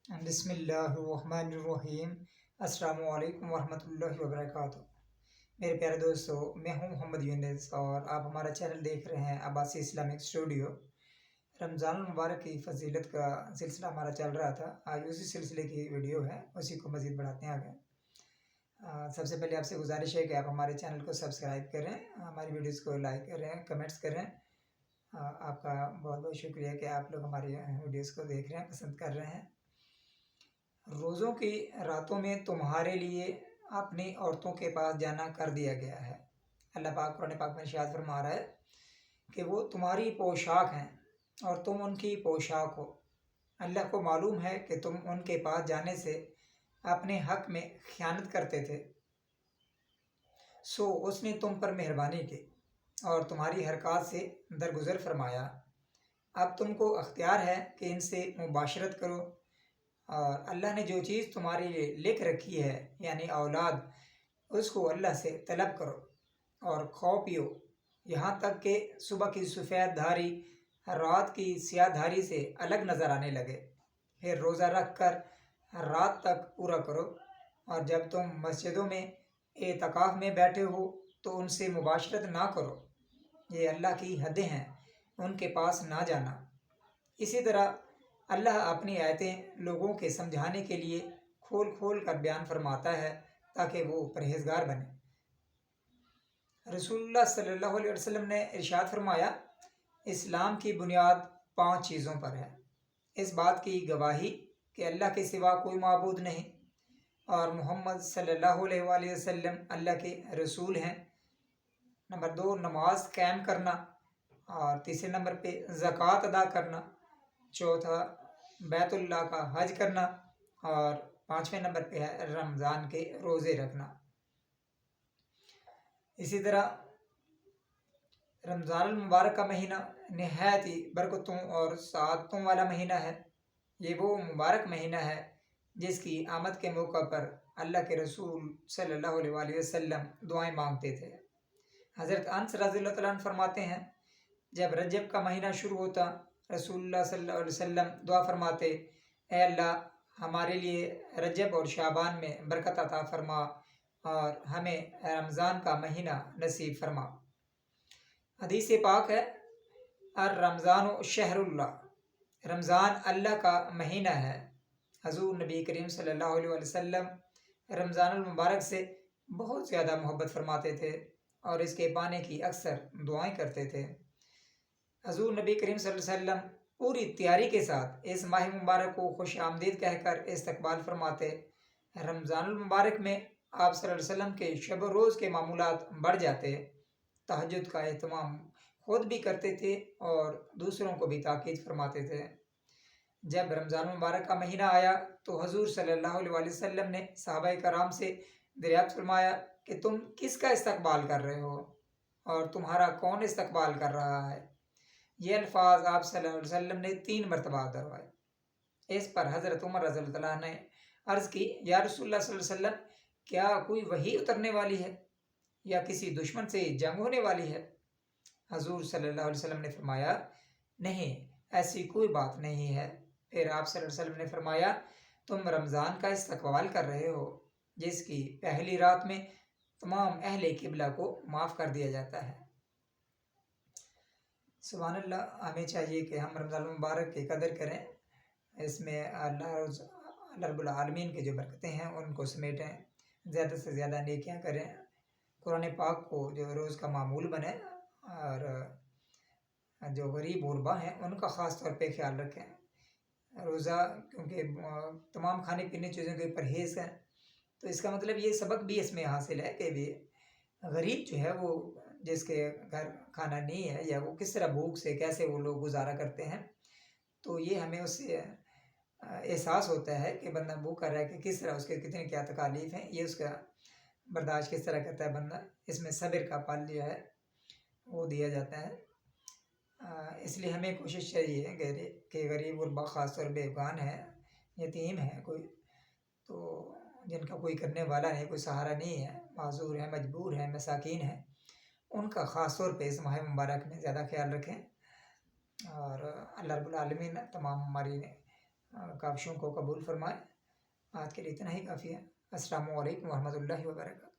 بسم اللہ الرحمن الرحیم۔ السلام علیکم ورحمۃ اللہ وبرکاتہ۔ میرے پیارے دوستو، میں ہوں محمد یونس اور آپ ہمارا چینل دیکھ رہے ہیں عباسی اسلامک اسٹوڈیو۔ رمضان المبارک کی فضیلت کا سلسلہ ہمارا چل رہا تھا، آج اسی سلسلے کی ویڈیو ہے، اسی کو مزید بڑھاتے ہیں آگے۔ سب سے پہلے آپ سے گزارش ہے کہ آپ ہمارے چینل کو سبسکرائب کریں، ہماری ویڈیوز کو لائک کریں، کمنٹس کریں۔ آپ کا بہت بہت شکریہ کہ آپ لوگ ہماری ویڈیوز کو دیکھ رہے ہیں، پسند کر رہے ہیں۔ روزوں کی راتوں میں تمہارے لیے اپنی عورتوں کے پاس جانا کر دیا گیا ہے۔ اللہ پاک قرآن پاک میں ارشاد فرما رہا ہے کہ وہ تمہاری پوشاک ہیں اور تم ان کی پوشاک ہو۔ اللہ کو معلوم ہے کہ تم ان کے پاس جانے سے اپنے حق میں خیانت کرتے تھے، سو اس نے تم پر مہربانی کی اور تمہاری حرکات سے درگزر فرمایا۔ اب تم کو اختیار ہے کہ ان سے مباشرت کرو، اور اللہ نے جو چیز تمہارے لیے لکھ رکھی ہے یعنی اولاد، اس کو اللہ سے طلب کرو اور کھاؤ پیو یہاں تک کہ صبح کی سفید دھاری رات کی سیاہ دھاری سے الگ نظر آنے لگے، پھر روزہ رکھ کر رات تک پورا کرو، اور جب تم مسجدوں میں اعتکاف میں بیٹھے ہو تو ان سے مباشرت نہ کرو، یہ اللہ کی حدیں ہیں، ان کے پاس نہ جانا۔ اسی طرح اللہ اپنی آیتیں لوگوں کے سمجھانے کے لیے کھول کھول کر بیان فرماتا ہے تاکہ وہ پرہیزگار بنے۔ رسول اللہ صلی اللہ علیہ وسلم نے ارشاد فرمایا، اسلام کی بنیاد 5 چیزوں پر ہے۔ اس بات کی گواہی کہ اللہ کے سوا کوئی معبود نہیں اور محمد صلی اللہ علیہ وآلہ وسلم اللہ کے رسول ہیں۔ نمبر 2، نماز قائم کرنا، اور تیسرے نمبر پہ زکوٰۃ ادا کرنا، چوتھا بیت اللہ کا حج کرنا، اور 5ویں نمبر پہ ہے رمضان کے روزے رکھنا۔ اسی طرح رمضان المبارک کا مہینہ نہایت ہی برکتوں اور سعادتوں والا مہینہ ہے۔ یہ وہ مبارک مہینہ ہے جس کی آمد کے موقع پر اللہ کے رسول صلی اللہ علیہ وآلہ وسلم دعائیں مانگتے تھے۔ حضرت انس رضی اللہ تعالیٰ عنہ فرماتے ہیں، جب رجب کا مہینہ شروع ہوتا رسول اللہ صلی اللہ علیہ وسلم دعا فرماتے، اے اللہ ہمارے لیے رجب اور شعبان میں برکت عطا فرما اور ہمیں رمضان کا مہینہ نصیب فرما۔ حدیث پاک ہے، الرمضان شہر اللہ، رمضان اللہ کا مہینہ ہے۔ حضور نبی کریم صلی اللہ علیہ وسلم رمضان المبارک سے بہت زیادہ محبت فرماتے تھے اور اس کے پانے کی اکثر دعائیں کرتے تھے۔ حضور نبی کریم صلی اللہ علیہ وسلم پوری تیاری کے ساتھ اس ماہ مبارک کو خوش آمدید کہہ کر استقبال فرماتے۔ رمضان المبارک میں آپ صلی اللہ علیہ وسلم کے شب و روز کے معمولات بڑھ جاتے، تہجد کا اہتمام خود بھی کرتے تھے اور دوسروں کو بھی تاکید فرماتے تھے۔ جب رمضان المبارک کا مہینہ آیا تو حضور صلی اللہ علیہ وآلہ وسلم نے صحابہ کرام سے دریافت فرمایا کہ تم کس کا استقبال کر رہے ہو اور تمہارا کون استقبال کر رہا ہے؟ یہ الفاظ آپ صلی اللہ علیہ وسلم نے 3 مرتبہ دہرائے۔ اس پر حضرت عمر رضی اللہ عنہ نے عرض کی، یا رسول اللہ صلی اللہ علیہ وسلم، کیا کوئی وحی اترنے والی ہے یا کسی دشمن سے جنگ ہونے والی ہے؟ حضور صلی اللہ علیہ وسلم نے فرمایا، نہیں، ایسی کوئی بات نہیں ہے۔ پھر آپ صلی اللہ علیہ وسلم نے فرمایا، تم رمضان کا استقبال کر رہے ہو جس کی پہلی رات میں تمام اہل قبلہ کو معاف کر دیا جاتا ہے۔ سبحان اللہ، ہمیں چاہیے کہ ہم رمضان المبارک کی قدر کریں، اس میں اللہ رب العالمین کی جو برکتیں ہیں ان کو سمیٹیں، زیادہ سے زیادہ نیکیاں کریں، قرآن پاک کو جو روز کا معمول بنے، اور جو غریب غربا ہیں ان کا خاص طور پہ خیال رکھیں۔ روزہ کیونکہ تمام کھانے پینے چیزوں کے پرہیز ہے، تو اس کا مطلب یہ سبق بھی اس میں حاصل ہے کہ بھی غریب جو ہے وہ جس کے گھر کھانا نہیں ہے، یا وہ کس طرح بھوک سے کیسے وہ لوگ گزارا کرتے ہیں، تو یہ ہمیں اس سے احساس ہوتا ہے کہ بندہ بھوکا رہ کے کس طرح اس کے کتنے کیا تکالیف ہیں، یہ اس کا برداشت کس طرح کرتا ہے بندہ، اس میں صبر کا پھل جو ہے وہ دیا جاتا ہے۔ اس لیے ہمیں کوشش چاہیے کہ غریب غربا خاص طور پہ افغان ہے، یتیم ہے کوئی، تو جن کا کوئی کرنے والا نہیں، کوئی سہارا نہیں ہے، معذور ہے، مجبور ہے، مساکین ہیں، ان کا خاص طور پہ اس ماہ مبارک میں زیادہ خیال رکھیں۔ اور اللہ رب العالمین تمام ہماری کاوشوں کو قبول فرمائے۔ آج کے لیے اتنا ہی کافی ہے۔ السلام علیکم ورحمۃ اللہ وبرکاتہ۔